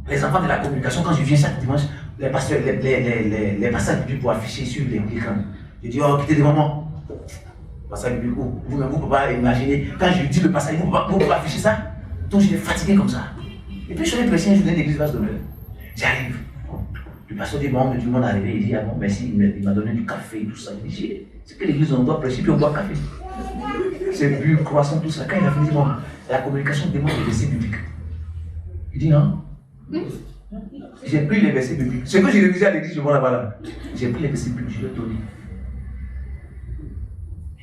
Les enfants de la communication, quand je viens chaque dimanche, les passages bibliques pour afficher sur l'écran. Je dis, oh, quittez devant moi. Passage biblique, vous-même, vous ne pouvez pas imaginer. Quand je dis le passage, vous ne pouvez pas afficher ça. Donc je suis fatigué comme ça. Et puis je suis pressé, je viens d'église vaste de l'heure. J'arrive. Le pasteur dit, bon, du monde est arrivé. Il dit, ah bon, merci, il m'a donné du café et tout ça. Je dis, c'est que l'église, on doit prêcher, puis on boit café. C'est bu, croissant, tout ça. Quand il a fini, bon, la communication demande des versets bibliques. Il dit, non. J'ai pris les versets bibliques. Ce que j'ai révisé à l'église, je vois là-bas là. J'ai pris les versets bibliques, je l'ai donné.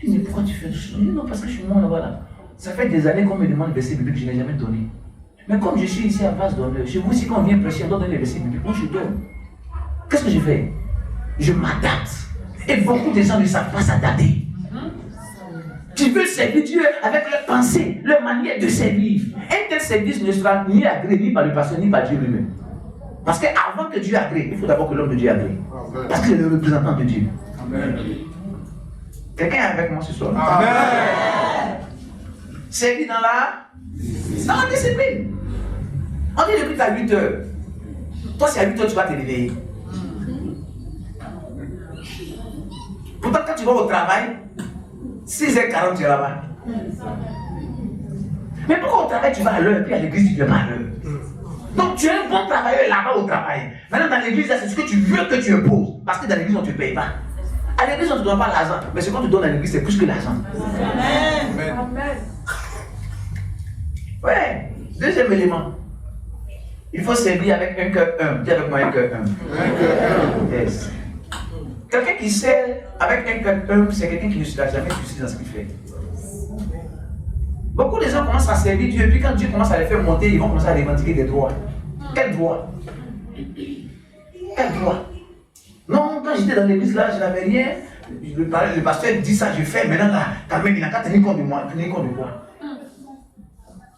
Je dis, mais pourquoi tu fais ça? Je dis, non, parce que je suis moi là-bas là. Ça fait des années qu'on me demande les versets bibliques, je n'ai jamais donné. Mais comme je suis ici à base d'honneur, chez vous aussi quand on vient prêcher, on doit donner les versets bibliques. Moi je donne. Qu'est-ce que je fais? Je m'adapte. Et beaucoup de gens ne savent pas s'adapter. Tu veux servir Dieu avec leur pensée, leur manière de servir. Un tel service ne sera ni agréé ni par le pasteur, ni par Dieu lui-même. Parce qu'avant que Dieu agrée, il faut d'abord que l'homme de Dieu agrée. Parce qu'il est le représentant de Dieu. Amen. Quelqu'un est avec moi ce soir? Amen. Servir dans la discipline. On dit depuis à 8 heures. Toi, c'est à 8 heures tu vas te réveiller. Pourtant, quand tu vas au travail, 6h40 tu es là-bas. Mais pourquoi au travail tu vas à l'heure, puis à l'église tu ne vas pas à l'heure? Donc tu es un bon travailleur là-bas au travail. Maintenant dans l'église, c'est ce que tu veux que tu imposes. Parce que dans l'église, on ne te paye pas. À l'église, on ne te donne pas l'argent. Mais ce qu'on te donne à l'église, c'est plus que l'argent. Amen. Ouais. Deuxième élément. Il faut servir avec un cœur humble. Dis avec moi un cœur humble. Yes. Quelqu'un qui sert avec un cœur humble, c'est quelqu'un qui ne sera jamais suicide dans ce qu'il fait. Beaucoup de gens commencent à servir Dieu, et puis quand Dieu commence à les faire monter, ils vont commencer à revendiquer des droits. Quel droit? Quel droit? Non, quand j'étais dans l'église là, je n'avais rien. Le pasteur dit ça, je fais. Maintenant là, quand même, il n'a qu'à tenir compte de moi. Tenir compte de quoi?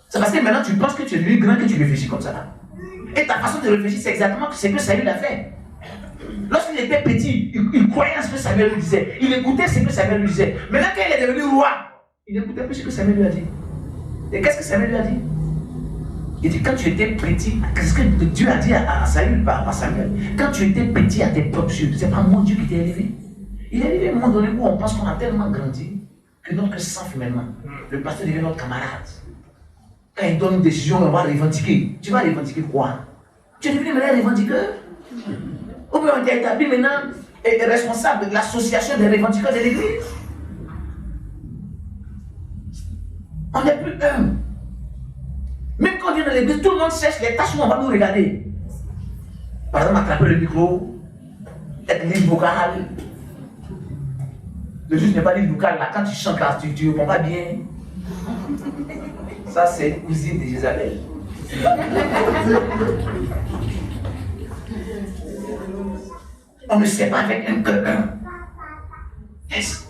C'est parce que maintenant tu penses que tu es lui grand que tu réfléchis comme ça. Et ta façon de réfléchir, c'est exactement ce que Samuel a fait. Lorsqu'il était petit, il croyait à ce que Samuel lui disait. Il écoutait ce que Samuel lui disait. Maintenant, quand il est devenu roi, il n'écoutait plus ce que Samuel lui a dit. Et qu'est-ce que Samuel lui a dit? Il dit, quand tu étais petit, qu'est-ce que Dieu a dit à Saül par Samuel? Quand tu étais petit à tes propres yeux, c'est pas mon Dieu qui t'a élevé. Il est élevé à un moment donné où on pense qu'on a tellement grandi que notre sang fait maintenant. Le pasteur devient notre camarade. Quand il donne une décision, on va revendiquer. Tu vas revendiquer quoi? Tu es devenu maintenant revendiqueur? Ou bien on t'a établi maintenant responsable de l'association des revendiqueurs de l'église? On n'est plus humble. Même quand on vient dans l'église, tout le monde cherche les tâches où on va nous regarder. Par exemple, attraper le micro, être libre vocal. Le juge n'est pas libre vocal. Là, quand tu chantes là, tu ne réponds pas bien. Ça, c'est l'usine de Jézabel. On ne sait pas avec un cœur humble. Yes.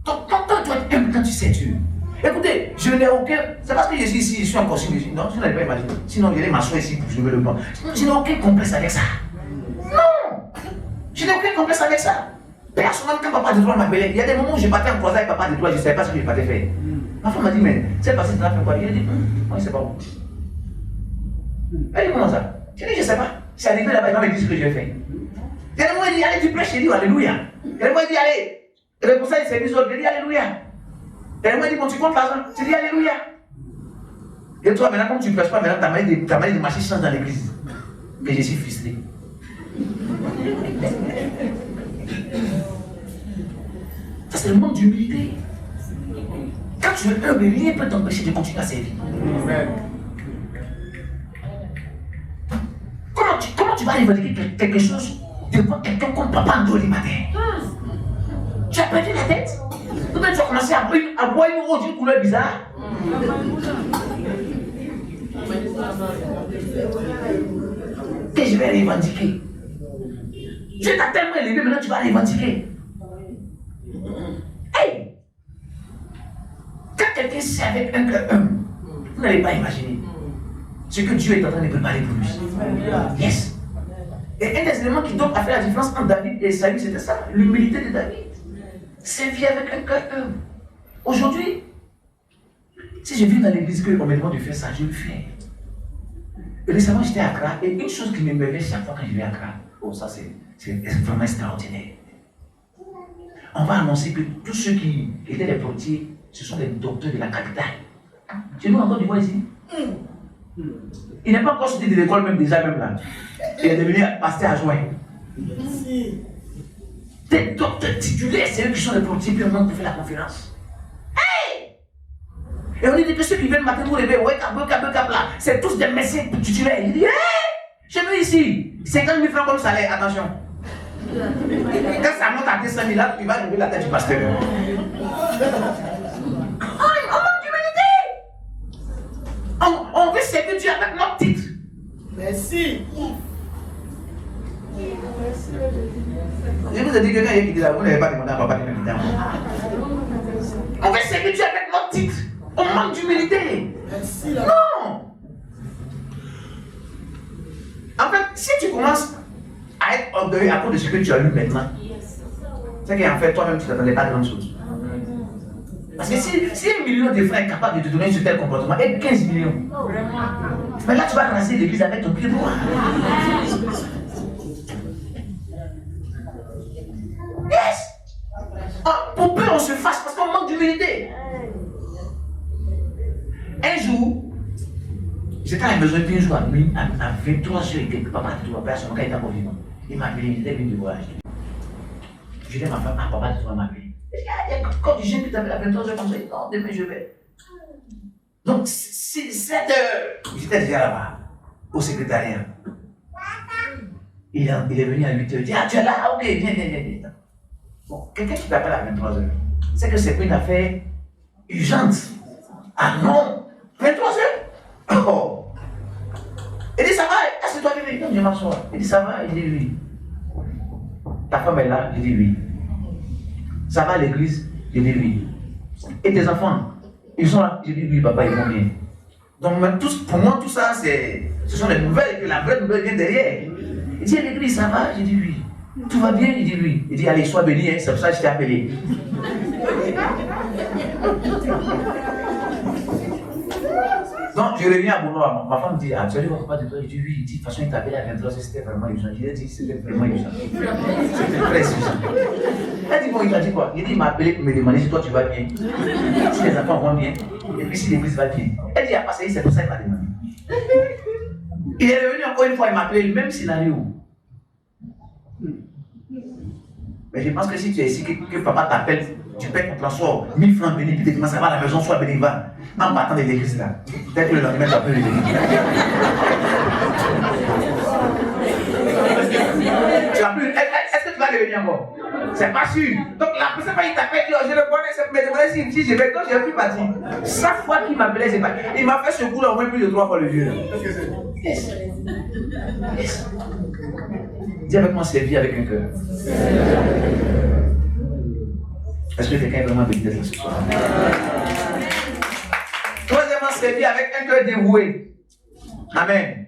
Donc, quand tu es humble, quand tu sais Dieu. Écoutez, je n'ai aucun. C'est parce que je suis ici, je suis encore sur Jésus. Non, je n'avais pas imaginé. Sinon, je vais m'asseoir ici pour lever le banc. Je n'ai aucun complexe avec ça. Non! Je n'ai aucun complexe avec ça. Personnellement, quand papa de toi m'appelait, il y a des moments où je partais en croisade avec papa de toi, je ne savais pas ce que je partais faire. Ma femme m'a dit, mais c'est passé, tu as fait quoi? Il a dit, moi, je ne sais pas où. Elle dit, comment ça? Je dis, je ne sais pas. C'est arrivé là-bas, il m'a dit ce que j'ai fait. Il y a des moments où il dit, allez, tu prêches, je dis, alléluia. Il y a des moments où il dit, allez, le conseil, c'est mis autres, je dis, alléluia. Il y a des moments où il dit, bon, tu comptes l'argent, tu dis, alléluia. Et toi, maintenant, comme tu ne prêches pas, maintenant, ta manière de marcher change dans l'église. Que je suis frustré. Ça, c'est le monde d'humilité. Quand tu es humble, rien ne peut t'empêcher de continuer à servir. Comment tu vas revendiquer quelque chose devant quelqu'un comme Papa Ndo le matin? Tu as perdu la tête? Ou bien tu as commencé à boire une eau d'une couleur bizarre? Que je vais revendiquer. Dieu t'a tellement élevé, maintenant tu vas revendiquer. Hey! Quand quelqu'un sait avec un cœur humble, vous n'allez pas imaginer ce que Dieu est en train de préparer pour lui. Yes! Et un des éléments qui donc a fait la différence entre David et Saül, c'était ça, l'humilité de David. Servir avec un cœur humble. Aujourd'hui, si je vis dans l'église qu'on me demande de faire ça, je le fais. Et récemment, j'étais à Accra, et une chose qui m'émerveille chaque fois quand je vais à Accra, oh ça c'est vraiment extraordinaire. On va annoncer que tous ceux qui étaient des portiers, ce sont des docteurs de la capitale. Tu nous entends du moins ici? Il n'est pas encore sorti de l'école même déjà même là. Il est devenu pasteur adjoint. Des docteurs titulaires, c'est eux qui sont les portiers, puis on demande pour faire la conférence. Hey! Et on dit que ceux qui viennent matin pour lever, wake up là, c'est tous des médecins titulaires. Il dit, hey! Chez nous ici, 50 000 francs comme salaire, attention. Quand ça monte à 200 000 là, il va lever la tête du pasteur. On manque d'humanité. On veut servir Dieu avec notre titre. Merci. Je vous ai dit que quelqu'un qui dit là, vous n'avez pas demandé à papa de m'inviter. On va servir Dieu avec notre titre. On manque d'humilité. Non. En fait, si tu commences à être orgueilleux à cause de ce que tu as lu maintenant, c'est qu'en fait, toi-même, tu ne t'attendais pas à grand chose. Parce que si 1 million de frères est capable de te donner ce tel comportement, et 15 millions, mais là, tu vas raser l'église avec ton pied droit. Yes! Pour peu, on se fâche parce qu'on manque d'humilité. Un jour, j'étais à la maison, et puis un jour, à 23 h et quelques, papa, tu vois, personne, quand il était encore vivant, il m'a appelé, il était venu de voyage. Je dis à ma femme, ah, papa, tu vas m'appeler. Quand tu gênes que tu appelles à 23 h comme ça, non, demain je vais. Donc, c'est 7 h. J'étais déjà là-bas, au secrétariat. Il est venu à 8 h, il dit, ah, tu es là, ok, viens. Bon, quelqu'un qui t'appelle à 23 h, c'est que c'est pas une affaire urgente. Ah non, 23 h. Oh. Il dit, ça va, c'est toi qui viens. Non, je m'assois. Il dit, ça va, il dit oui. Ta femme est là, il dit oui. Ça va à l'église, il dit oui. Et tes enfants, ils sont là, il dit oui, papa, ils vont bien. Donc, pour moi, tout ça, ce sont les nouvelles, et que la vraie nouvelle vient derrière. Il dit, à l'église, ça va, j'ai dit oui. Tout va bien, il dit oui. Il dit, allez, sois béni, hein, c'est pour ça que je t'ai appelé. Donc, je reviens à Bono, ma femme dit, ah, tu as dit, papa de toi, il dit oui. Il dit, de toute façon, il t'a appelé à 23 h, c'était vraiment urgent. Il a dit, c'était vraiment urgent. C'était très urgent. Elle dit, bon, il t'a dit quoi? Il dit, il m'a appelé pour me demander si toi tu vas bien, si les enfants vont bien, et puis si l'église va bien. Elle dit, il a passé, c'est pour ça qu'il m'a demandé. Il est revenu encore une fois, il m'a appelé le même scénario. Mais je pense que si tu es ici, que papa t'appelle, tu paies ton transport, 1000 francs bénis, puis tu dis, ça va à la maison, sois béni, va. En partant de l'église là. Peut-être que le lendemain, tu vas plus l'église. Tu vas plus. Est-ce que tu vas devenir encore? C'est pas sûr. Donc la prochaine fois, il t'appelle, je le connais, c'est me demander si je vais, donc je ne vais plus partir. Chaque fois qu'il m'appelait, c'est pas. Il m'a fait ce coup là au moins plus de 3 fois le vieux. Yes. Yes. Dis avec moi, c'est vie avec un cœur. Est-ce que quelqu'un est vraiment béni d'être là ce soir? Troisièmement, servir avec un cœur dévoué. Amen.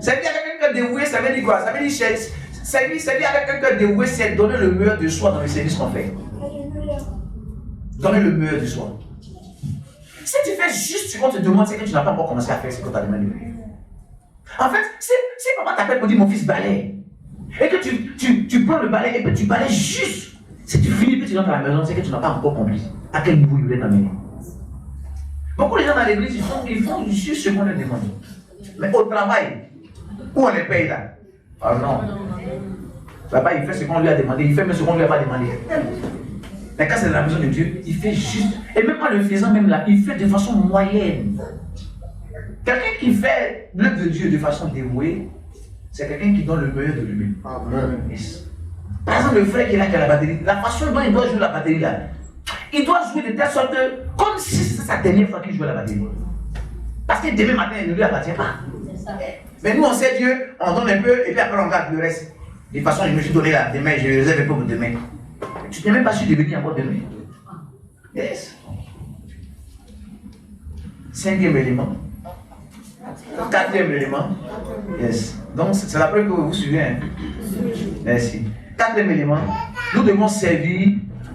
Servir avec un cœur dévoué, ça veut dire quoi? Ça veut dire servir avec un cœur dévoué, c'est donner le meilleur de soi dans le service qu'on fait. Donner le meilleur de soi. Si tu fais juste ce qu'on te demande, c'est que tu n'as pas encore commencé à faire ce qu'on t'a demandé. En fait, si papa t'appelle pour dire mon fils balaye, et que tu prends le balai et que tu balayes juste, si tu finis et tu rentres à la maison, c'est que tu n'as pas encore compris à quel niveau il voulait t'amener. Beaucoup de gens dans l'église, ils font juste ce qu'on leur demande. Mais au travail, où on les paye là? Ah non. Papa, il fait ce qu'on lui a demandé, il fait même ce qu'on ne lui a pas demandé. Mais quand c'est dans la maison de Dieu, il fait juste. Et même en le faisant, même là, il fait de façon moyenne. Quelqu'un qui fait l'œuvre de Dieu de façon dévouée, c'est quelqu'un qui donne le meilleur de lui-même. Yes. Par exemple, le frère qui est là, qui a la batterie, la façon dont il doit jouer la batterie là, il doit jouer de telle sorte que, comme si c'était sa dernière fois qu'il jouait la batterie. Parce que demain matin, il ne lui appartient pas. Mais nous, on sait Dieu, on donne un peu, et puis après on garde le reste. De toute façon, je me suis donné là, demain, je réserve un peu pour demain. Tu n'es même pas sûr de venir encore demain. Yes. 5e élément. 4e élément. Yes. Donc, c'est la preuve que vous suivez. Hein? Merci. 4e élément. Nous devons servir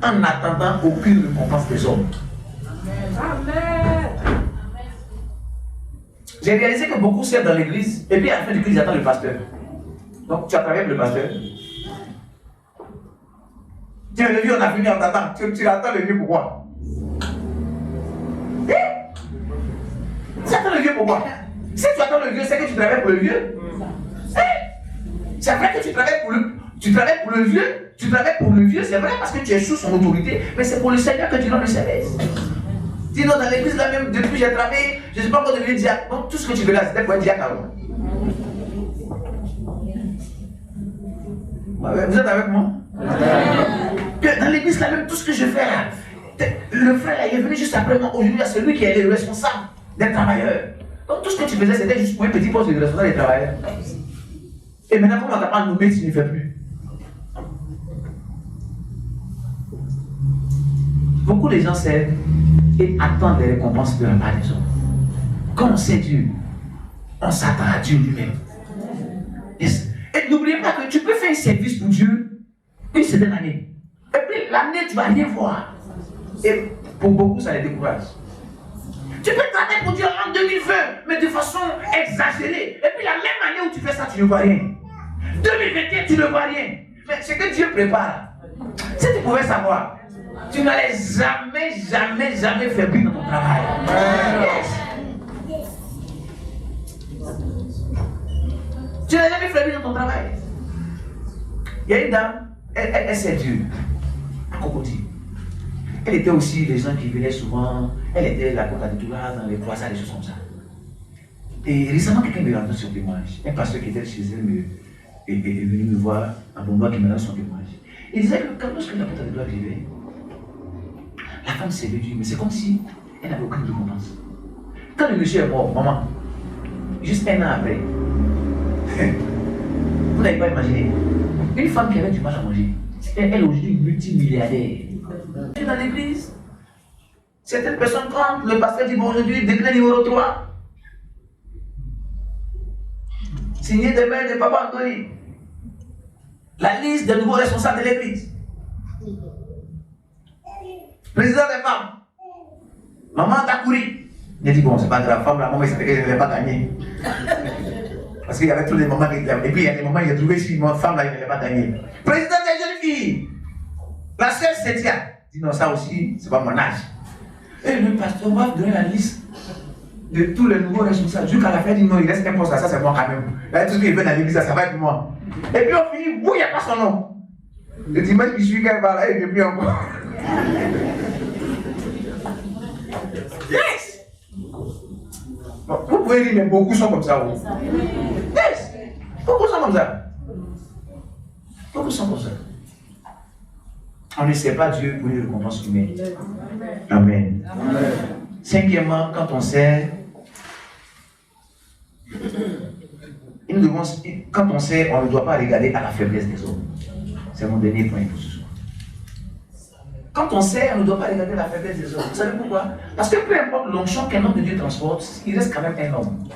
en attendant aucune récompense des hommes. Amen. J'ai réalisé que beaucoup servent dans l'église, et puis à la fin de l'église, ils attendent le pasteur. Donc, tu as travaillé avec le pasteur. Tiens, le vieux, on a fini en t'attendant. Tu attends le vieux pourquoi? Tu attends le vieux pourquoi? Si tu attends le vieux, c'est que tu travailles pour le vieux. C'est vrai que tu travailles pour le vieux. Tu travailles pour le vieux, c'est vrai, parce que tu es sous son autorité, mais c'est pour le Seigneur que tu donnes le service. Dis-nous, dans l'église là même, depuis que j'ai travaillé, je ne suis pas encore devenu diacre. Donc tout ce que tu veux là, c'était pour être diacre avant. Vous êtes avec moi? Dans l'église là même, tout ce que je fais là, le frère là, il est venu juste après moi. Aujourd'hui, c'est lui qui est le responsable des travailleurs. Donc tout ce que tu faisais, c'était juste pour un petit poste de responsable des travailleurs. Et maintenant, comment on t'a pas nommé, tu ne fais plus? Beaucoup de gens servent et attendent des récompenses de la part des hommes. Quand on sait Dieu, on s'attend à Dieu lui-même. Yes. Et n'oubliez pas que tu peux faire un service pour Dieu une certaine année. Et puis l'année, tu ne vas rien voir. Et pour beaucoup, ça les décourage. Tu peux travailler pour Dieu en 2020, mais de façon exagérée. Et puis la même année où tu fais ça, tu ne vois rien. 2021, tu ne vois rien. Mais ce que Dieu prépare, si tu pouvais savoir, tu n'allais jamais faire briller dans ton travail. Yes. Tu n'as jamais fait briller dans ton travail. Il y a une dame, elle sait Dieu, à Cocody. Elle était aussi les gens qui venaient souvent, elle était la comptabilité dans les croisades, des choses comme ça. Et récemment, quelqu'un me raconte son témoignage. Un pasteur qui était chez elle est venu me voir à Bomba qui me donne son témoignage. Il disait que lorsque la comptabilité arrivait, la femme s'est réduite, mais c'est comme si elle n'avait aucune récompense. Quand le monsieur est mort, maman, juste un an après, vous n'avez pas imaginé, une femme qui avait du mal à manger, elle est aujourd'hui multimilliardaire. Dans l'église, certaines personnes, quand le pasteur dit bon, aujourd'hui, décret numéro 3, signé des mains de Papa Anthony, la liste des nouveaux responsables de l'église, président des femmes, maman Takouri. Il dit bon, c'est pas grave, femme, la maman, il savait qu'elle n'avait pas gagné. Parce qu'il y avait tous les moments, et puis il y a des moments, il a trouvé si une femme là, il n'avait pas gagné. Président des jeunes filles, la sœur Cétia. Dit non, ça aussi, c'est pas mon âge. Et le pasteur va donner la liste de tous les nouveaux responsables. Jusqu'à la fin, il dit non, il reste un poste là, ça c'est moi quand même. Là, tout ce qui veut dans l'église, ça va être moi. Et puis on finit, il n'y a pas son nom. Le dimanche qui suit, quand il va là, il ne vient plus encore. Yes! Bon, vous pouvez dire, mais beaucoup sont comme ça. Yes! Beaucoup sont comme ça. Beaucoup sont comme ça. On ne sait pas Dieu pour une récompense humaine. Amen. Amen. Cinquièmement, quand on sait, quand on sait, on ne doit pas regarder à la faiblesse des hommes. C'est mon dernier point pour ce soir. Quand on sait, on ne doit pas regarder la faiblesse des hommes. Vous savez pourquoi? Parce que peu importe l'onction qu'un homme de Dieu transporte, il reste quand même un homme.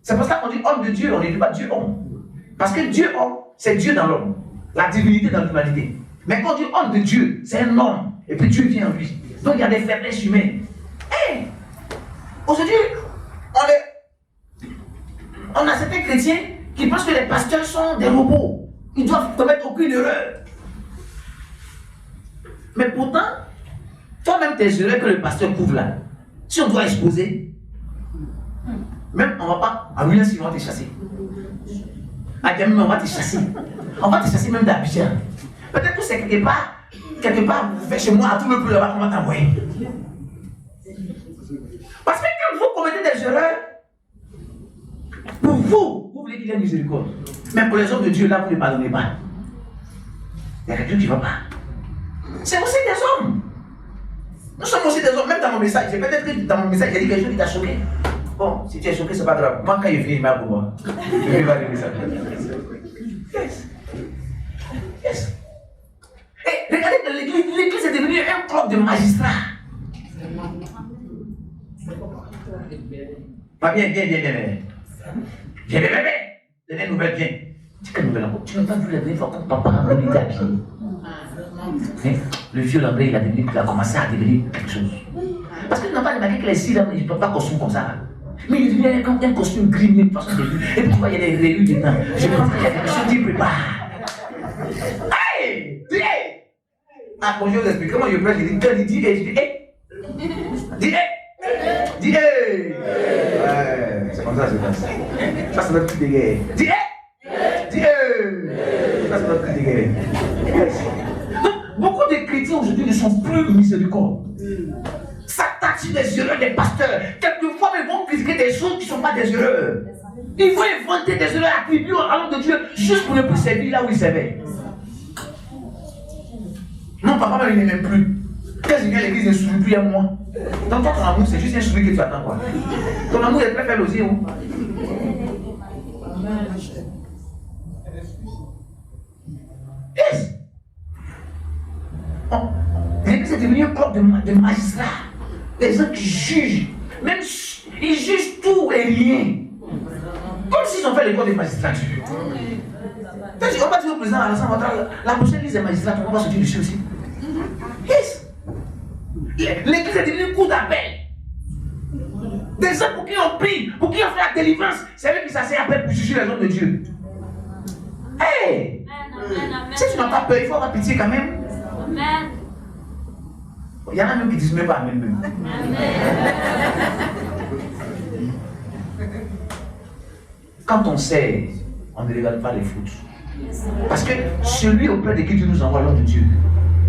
C'est pour ça qu'on dit homme de Dieu, on ne dit pas Dieu homme. Parce que Dieu homme, c'est Dieu dans l'homme. La divinité dans l'humanité. Mais quand on dit homme de Dieu, c'est un homme. Et puis Dieu vient en lui. Donc il y a des faiblesses humaines. Hey, aujourd'hui, on a certains chrétiens qui pensent que les pasteurs sont des robots. Ils ne doivent commettre aucune erreur. Mais pourtant, toi-même tes erreurs que le pasteur couvre là, si on doit exposer, même on ne va pas, à Williams, ils vont te chasser. À Diamond, on va te chasser. On va te chasser même d'Abidjan. Peut-être que c'est quelque part, vous faites chez moi, à tout le peu là-bas, on va t'envoyer. Parce que quand vous commettez des erreurs, pour vous voulez qu'il y ait miséricorde. Mais pour les hommes de Dieu, là, vous ne pardonnez pas. Il y a quelqu'un qui ne va pas. C'est aussi des hommes. Nous sommes aussi des hommes, même dans mon message. Peut-être que dans mon message, il y a dit quelque chose qui t'a choqué. Bon, si tu es choqué, c'est pas grave. Moi, quand il finit, il m'a pour moi. Je vais pas dire ça. Yes. Yes. Et regardez que l'église est devenue un club de magistrats. Pas bien. Viens, bébé. Dernière nouvelle, viens. C'est quelle nouvelle encore? Tu n'as pas vu la dernière fois quand papa a amené ta pied. Le vieux Landré, il a commencé à devenir quelque chose. Parce qu'il n'a pas remarqué que les cils, ils ne peuvent pas costume comme ça. Mais il devient comme un costume gris, de façon de vue. Et puis tu vois, il y a des rayures dedans. Je pense qu'il y a quelque chose qui prépare. Hey! Dis! Ah, quand je vous explique comment je prêche, je dis, quand il dit, je dis, hey! Dis, hey! Dis, hey! Ouais, c'est comme ça que ça se passe. Ça, c'est notre cri de guerre. Dis, hey! Dis, hey! Ça, c'est notre cri de guerre. Beaucoup de chrétiens aujourd'hui ne sont plus miséricordieux. S'attaquent sur des erreurs des pasteurs. Quelquefois, ils vont critiquer des choses qui ne sont pas des erreurs. Ils vont inventer des erreurs attribuées au nom de Dieu juste pour ne plus servir là où ils servaient. Non, papa, il n'aime même plus. Quand je viens à l'église, il ne sourit plus à moi. Donc, ton amour, c'est juste un sourire que tu attends, quoi. Ton amour est très faible aussi, hein. Yes! L'église est c'est devenu un corps de magistrats. Des gens qui jugent. Même ils jugent tout et rien. Comme s'ils ont fait l'école des magistrature. On va dire au président à l'Assemblée, la prochaine liste des magistrats, on va sortir du ciel aussi. Yes. L'église est devenue une cour d'appel. Des gens pour qui on prie, pour qui on fait la délivrance, c'est eux qui s'asseyent après pour juger les hommes de Dieu. Hey! Si tu n'as pas peur, il faut avoir pitié quand même. Amen. Il y en a même qui disent même pas Amen. Quand on sait, on ne regarde pas les fautes. Parce que celui auprès de qui Dieu nous envoie, l'homme de Dieu,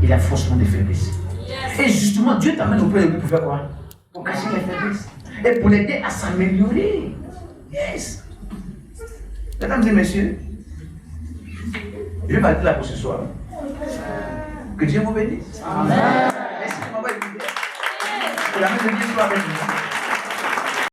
il a forcément des faiblesses. Et justement, Dieu t'amène auprès de lui pour faire quoi? Pour cacher les faiblesses. Et pour l'aider à s'améliorer. Yes. Mesdames et messieurs, je vais parler là pour ce soir. Que Dieu vous bénisse. Amen. Merci de m'avoir écouté. Que la main de Dieu soit avec vous.